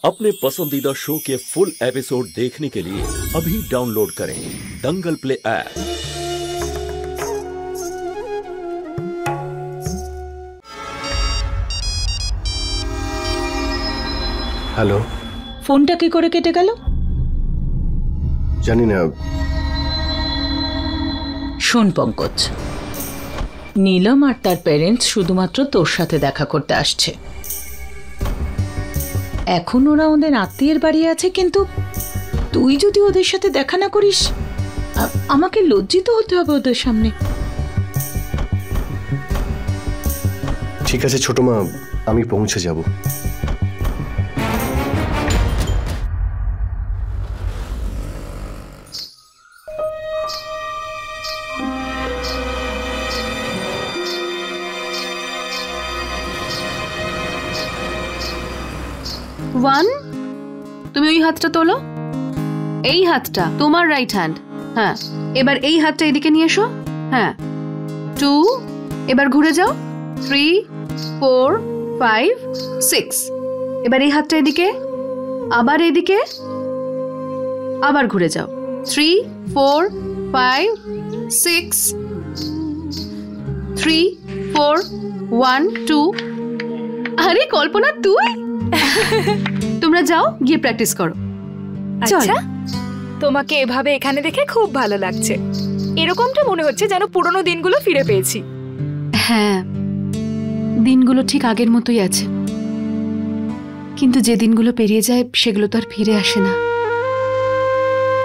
अपने पसंदीदा शो के फुल एपिसोड देखने के लिए अभी डाउनलोड करें दंगल प्ले ऐप। हेलो, फोनটা কি করে কেটে গেল জানি না। শোন পঙ্কজ, নীলম আর তার প্যারেন্টস শুধুমাত্র তোর সাথে দেখা করতে আসছে। এখন ওরা ওদের আত্মীয়ের বাড়ি আছে, কিন্তু তুই যদি ওদের সাথে দেখা না করিস আমাকে লজ্জিত হতে হবে ওদের সামনে। ঠিক আছে ছোট মা, আমি পৌঁছে যাব। ওয়ান, তুমি ওই হাতটা তোলো, এই হাতটা তোমার রাইট হ্যান্ড। হ্যাঁ, এবার এই হাতটা এদিকে নিয়ে এসো। হ্যাঁ, 2, এবার ঘুরে যাও। 3, 4, 5, 6, এবার এই হাতটা এদিকে, আবার এদিকে, আবার ঘুরে যাও। 3, 4, 5, 6, 3, 4, 1, 2। আরে কল্পনা, তুই তোমরা যাও গিয়ে প্র্যাকটিস করো। আচ্ছা, তোমাকে এভাবে এখানে দেখে খুব ভালো লাগছে। এরকমটা মনে হচ্ছে যেন পুরনো দিনগুলো ফিরে পেয়েছি। হ্যাঁ, দিনগুলো ঠিক আগের মতোই আছে, কিন্তু যে দিনগুলো পেরিয়ে যায় সেগুলো তো আর ফিরে আসে না।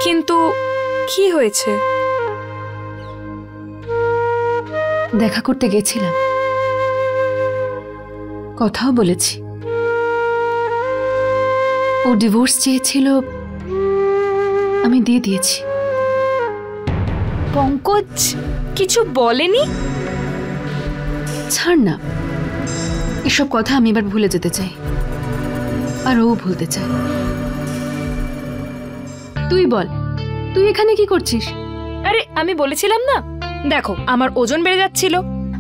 কিন্তু কি হয়েছে? দেখা করতে গেছিলাম, কথাও বলেছি। ও ডিভোর্স চেয়েছিল, আমি দিয়ে দিয়েছি। পঙ্কজ কিছু বলেনি? ছাড় না, এসব কথা আমি এবার ভুলে যেতে চাই, আর ও ভুলতে চায়। তুই বল, তুই এখানে কি করছিস? আরে আমি বলেছিলাম না, দেখো আমার ওজন বেড়ে যাচ্ছিল,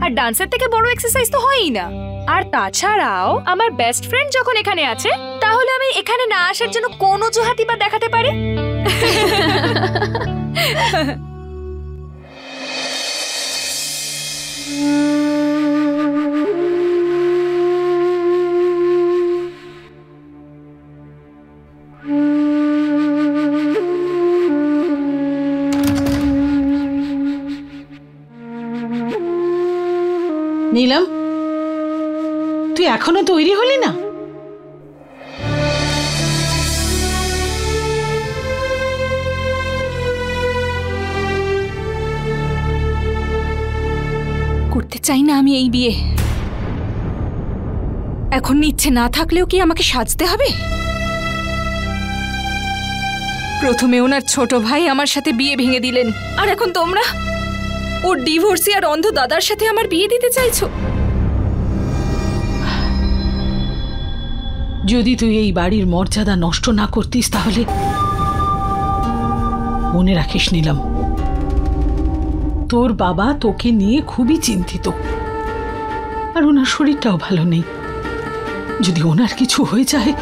আর ডান্সের থেকে বড় এক্সারসাইজ তো হয়ই না। আর তাছাড়াও আমার বেস্ট ফ্রেন্ড যখন এখানে আছে, তাহলে আমি এখানে না আসার জন্য কোন অজুহাতই বা দেখাতে পারি? নীলম, তুই এখনো তৈরি হলি না? করতে চাই না আমি এই বিয়ে। এখন ইচ্ছে না থাকলেও কি আমাকে সাজতে হবে? প্রথমে ওনার ছোট ভাই আমার সাথে বিয়ে ভেঙে দিলেন, আর এখন তোমরা ওর ডিভোর্সি আর অন্ধ দাদার সাথে আমার বিয়ে দিতে চাইছো। যদি তুই এই বাড়ির মর্যাদা নষ্ট না করতিস তাহলে মনে রাখিস নিলাম, তোর বাবা তোকে নিয়ে খুবই চিন্তিত, আর ওনার শরীরটাও ভালো নেই। যদি ওনার কিছু হয়ে যায়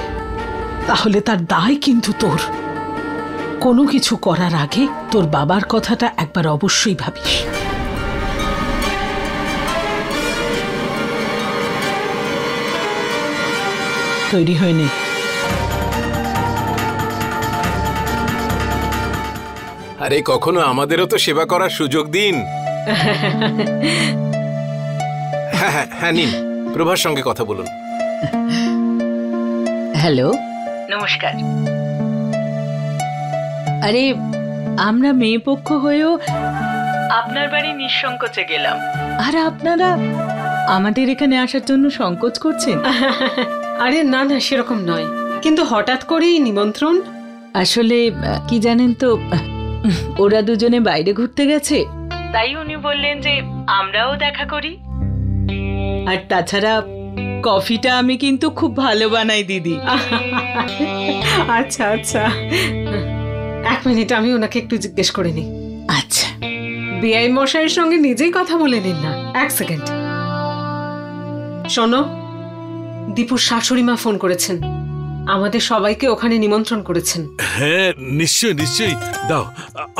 তাহলে তার দায় কিন্তু তোর। কোনো কিছু করার আগে তোর বাবার কথাটা একবার অবশ্যই ভাবিস। তৈরি হয়ে নে। আরে কখনো আমাদেরও তো সেবা করার সুযোগ দিন। হ্যাঁ হ্যাঁ হ্যাঁ, নিন প্রভার সঙ্গে কথা বলুন। হ্যালো, নমস্কার। আরে আমরা মেয়ে পক্ষ হয়েও আপনার বাড়ি নিঃসংকোচে গেলাম, আর আপনারা আমাদের এখানে আসার জন্য সংকোচ করছেন। আরে না না, সেরকম নয়, কিন্তু হঠাৎ করেই নিমন্ত্রণ। আসলে কি জানেন তো, ওরা দুজনে বাইরে ঘুরতে গেছে, তাই উনি বললেন যে আমরাও দেখা করি। আর তাছাড়া কফিটা আমি কিন্তু খুব ভালো বানাই দিদি। আচ্ছা আচ্ছা, 1 মিনিট, আমি ওনাকে একটু জিজ্ঞেস করে নিই। আচ্ছা, বিআই মশাইয়ের সঙ্গে নিজেই কথা বলে নিন না। 1 সেকেন্ড। শোনো, দীপুর শাশুড়ি মা ফোন করেছেন, আমাদের সবাইকে ওখানে নিমন্ত্রণ করেছেন। হ্যাঁ নিশ্চয়ই নিশ্চয়ই, দাও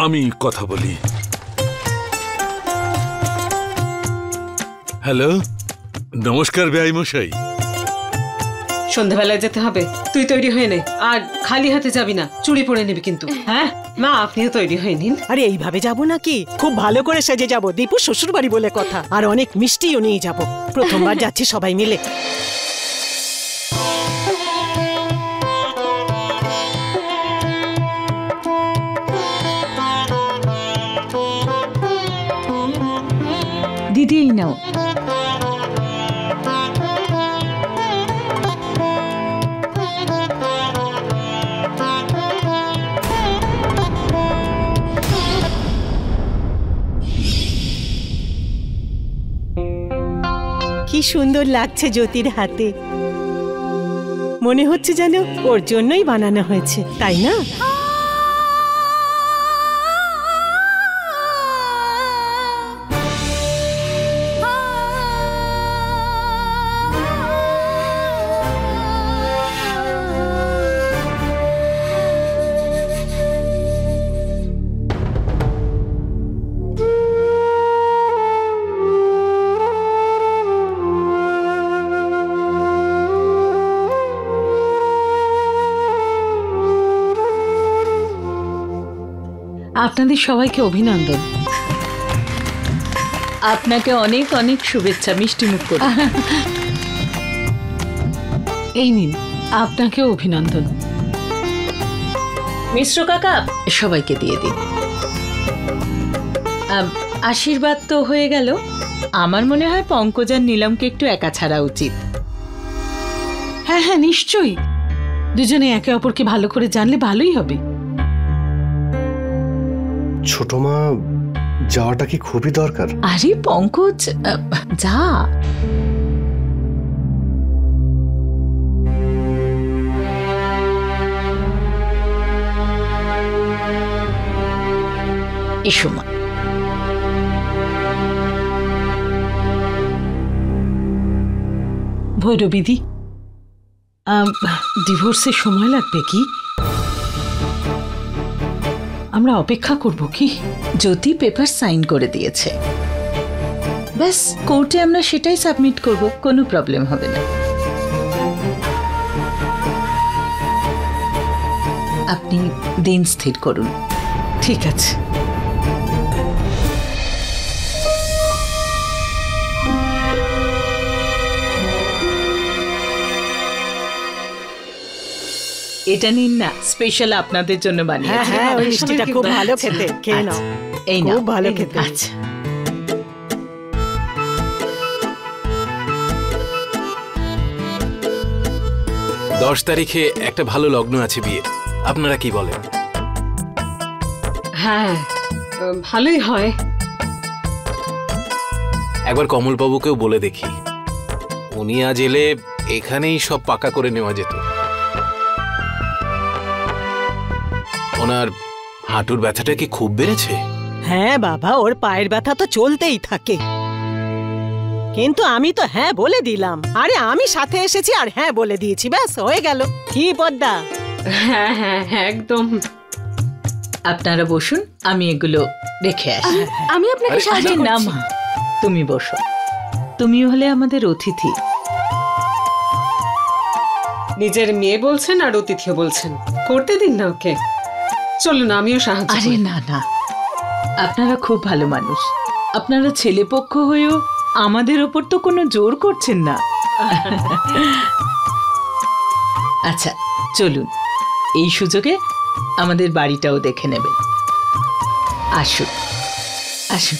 আমি কথা বলি। হ্যালো, নমস্কার বেআই মশাই। সন্ধ্যাবেলায় যেতে হবে, তুই তৈরি হয়ে নে। আর খালি হাতে যাবি না, চুড়ি পরে নিবি কিন্তু। হ্যাঁ মা, আপনিও তৈরি হয়ে নিন। আরে এইভাবে যাব নাকি, খুব ভালো করে সেজে যাব, দীপু শ্বশুর বাড়ি বলে কথা, আর অনেক মিষ্টিও নিয়ে যাব, প্রথমবার যাচ্ছি সবাই মিলে। দিদি এই নাও। কি সুন্দর লাগছে জ্যোতির হাতে, মনে হচ্ছে যেন ওর জন্যই বানানো হয়েছে, তাই না? আপনাদের সবাইকে অভিনন্দন। আপনাকে অনেক অনেক শুভেচ্ছা, মিষ্টি মুখ করে। এই নিন, আপনাকেও অভিনন্দন। মিশ্র কাকা, সবাইকে দিয়ে দিন। আশীর্বাদ তো হয়ে গেল, আমার মনে হয় পঙ্কজ আর নীলমকে একটু একা ছাড়া উচিত। হ্যাঁ হ্যাঁ নিশ্চয়ই, দুজনে একে অপরকে ভালো করে জানলে ভালোই হবে। ছোট মা যাওয়াটা কি খুবই দরকার? আরে পঙ্কজ, যা। এসো মা। ভৈরবীদি, ডিভোর্সের সময় লাগবে কি? আমরা অপেক্ষা করব কি? জ্যোতি পেপার সাইন করে দিয়েছে, ব্যাস কোর্টে আমরা সেটাই সাবমিট করব, কোনো প্রবলেম হবে না। আপনি দিন স্থির করুন। ঠিক আছে। এটা নিন না, স্পেশাল আপনাদের জন্য বানিয়েছি। হ্যাঁ, ওই মিষ্টিটা খুব ভালো খেতে, খেয়ে নাও। এই না, খুব ভালো খেতে। আচ্ছা, 10 তারিখে একটা ভালো লগ্ন আছে বিয়ে, আপনারা কি বলেন? হ্যাঁ ভালোই হয়। একবার কমলবাবুকেও বলে দেখি, উনি আজ এলে এখানেই সব পাকা করে নেওয়া যেত। ওনার হাঁটুর ব্যথাটা কি খুব বেড়েছে? হ্যাঁ বাবা, ওর পায়ের ব্যথা তো চলতেই থাকে, কিন্তু আমি তো হ্যাঁ বলে দিলাম। আরে আমি সাথে এসেছি আর হ্যাঁ বলে দিয়েছি, ব্যাস হয়ে গেল। কি পদ্মা? হ্যাঁ হ্যাঁ একদম। আপনারা বসুন, আমি এগুলো রেখে আসি। আমি আপনাকে সাহায্য না করছি। মা, তুমি বসো, তুমি হলে আমাদের অতিথি। নিজের মেয়ে বলছেন আর অতিথিও বলছেন, করতে দিন না ওকে। চলুন আমিও সাহায্য আরে করি। না না, আপনারা খুব ভালো মানুষ, আপনারা ছেলেপক্ষ হয়েও আমাদের ওপর তো কোনো জোর করছেন না। আচ্ছা চলুন, এই সুযোগে আমাদের বাড়িটাও দেখে নেবেন। আসুন আসুন।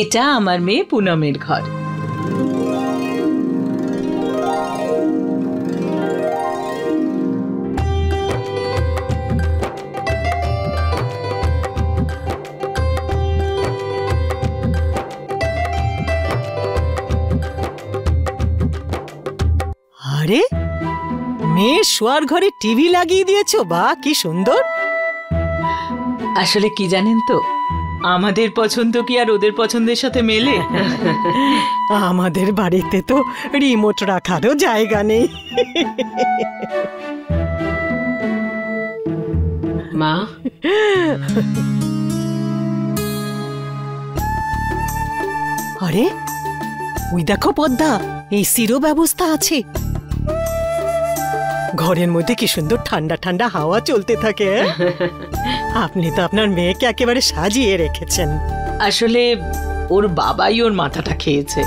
এটা আমার মেয়ে পুনমের ঘর। আরে মেয়ে শোয়ার ঘরে টিভি লাগিয়ে দিয়েছো, বা কি সুন্দর। আসলে কি জানেন তো, আমাদের পছন্দ কি আর ওদের পছন্দের সাথে মেলে? আমাদের বাড়িতে তো রিমোট রাখারও জায়গা নেই। মা, আরে ওই দেখো পদ্মা, এসিরও ব্যবস্থা আছে। ঘরের মধ্যে কি সুন্দর ঠান্ডা ঠান্ডা হাওয়া চলতে থাকে। আপনি তো আপনার মেয়েকে একেবারে সাজিয়ে রেখেছেন। আসলে ওর বাবাই ওর মাথাটা খেয়েছে।